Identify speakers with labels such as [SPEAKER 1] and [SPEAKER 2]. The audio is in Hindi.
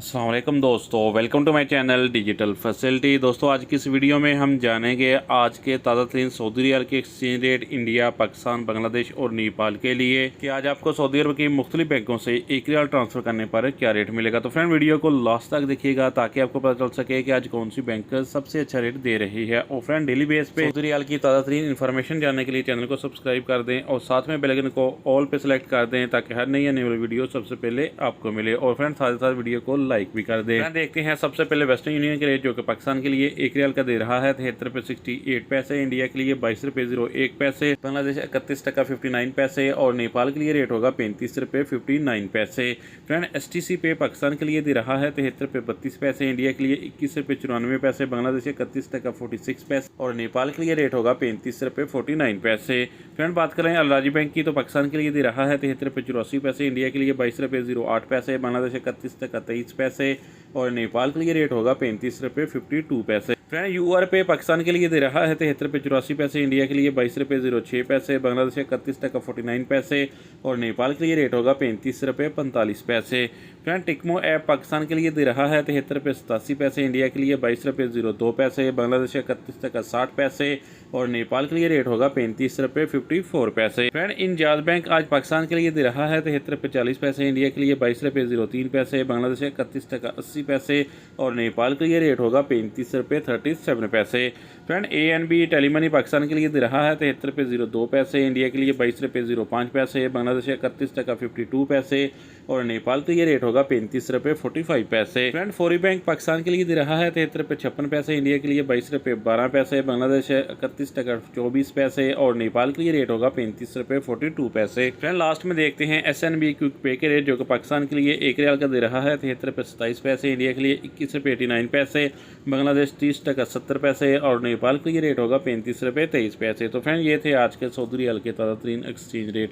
[SPEAKER 1] अस्सलाम वालेकुम दोस्तों, welcome to my channel digital facility. दोस्तों आज की इस वीडियो में हम जानेंगे आज के ताज़ा तरीन सऊदी रियाल के exchange rate India, Pakistan, Bangladesh और नेपाल के लिए कि आज आपको सऊदी अरब की मुख्तलिफ बैंकों से एक रियाल ट्रांसफ़र करने पर क्या रेट मिलेगा। तो फ्रेंड वीडियो को लास्ट तक देखिएगा ताकि आपको पता चल सके कि आज कौन सी बैंक सबसे अच्छा रेट दे रही है। और फ्रेंड डेली बेस पे सऊदी रियाल की ताज़ा तरीन इन्फॉर्मेशन जानने के लिए चैनल को सब्सक्राइब कर दें और साथ में बेल आइकन को ऑल पे सेलेक्ट कर दें ताकि हर नई आने वाली वीडियो सबसे पहले आपको मिले। और फ्रेंड साथ ही साथ वीडियो को लाइक भी कर दें। देखते हैं सबसे पहले वेस्टर्न यूनियन के रेट जो कि पाकिस्तान के लिए एक रियाल का दे रहा है 73 रुपये 68 पैसे, इंडिया के लिए 22 रुपये 01 पैसे, बांग्लादेश 31 टका 59 पैसे और नेपाल के लिए रेट होगा 35 रुपये 59 पैसे। फ्रेंड STC पे पाकिस्तान के लिए दे रहा है 73 रुपये 32 पैसे, इंडिया के लिए 21 रुपये 94 पैसे, बांग्लादेश 31 टका 46 पैसे और नेपाल के लिए रेट होगा 35 रुपये 49 पैसे। फ्रेंड बात करें अल-राजी बैंक की तो पाकिस्तान के लिए दे रहा है 73 रुपये 84 पैसे, इंडिया के लिए 22 रुपये 08 पैसे, बांग्लादेश 31 टका 23 पैसे और नेपाल के लिए रेट होगा 35 रुपये 52 पैसे। फ्रेंड UR पे पाकिस्तान के लिए दे रहा है 73 रुपये 84 पैसे, इंडिया के लिए 22 रुपये 06 पैसे, बांग्लादेश 31 टका 49 पैसे और नेपाल के लिए रेट होगा 35 रुपये 45 पैसे। फ्रेंड टिकमो ऐप पाकिस्तान के लिए दे रहा है 73 रुपये 87 पैसे, इंडिया के लिए 22 रुपये 02 पैसे, बांग्लादेश 31 टका 60 पैसे और नेपाल के लिए रेट होगा 35 रुपये 54 पैसे। फ्रेंड इंजाज बैंक आज पाकिस्तान के लिए दे रहा है 73 रुपये 40 पैसे, इंडिया के लिए 22 रुपये 03 पैसे, बांग्लादेश 31 टका 80 पैसे और नेपाल के लिए रेट होगा 35 रुपये 37 पैसे। फ्रेंड ANB टेलीमनी पाकिस्तान के लिए दे रहा है 73 रुपये 02 पैसे, इंडिया के लिए 22 रुपये 05 पैसे, बांग्लादेश 31 टका 52 पैसे और नेपाल के लिए रेट होगा 35 रुपये 45 पैसे। फ्रेंड फौरी बैंक पाकिस्तान के लिए दे रहा है 73 रुपये 56 पैसे, इंडिया के लिए 22 रुपये 12 पैसे, बांग्लादेश 31 टका 24 पैसे और नेपाल के लिए रेट होगा 35 रुपये 42 पैसे। फ्रेंड लास्ट में देखते हैं SNB क्विक पे के रेट जो कि पाकिस्तान के लिए एक रियाल का दे रहा है 73 रुपये 27 पैसे, इंडिया के लिए 21 रुपये 89 पैसे, बांग्लादेश 30 टका 70 पैसे और नेपाल के लिए रेट होगा 35 रुपये 23 पैसे। तो फ्रेंड ये थे आज के सऊदी रियाल के ताज़ा तरीन एक्सचेंज रेट।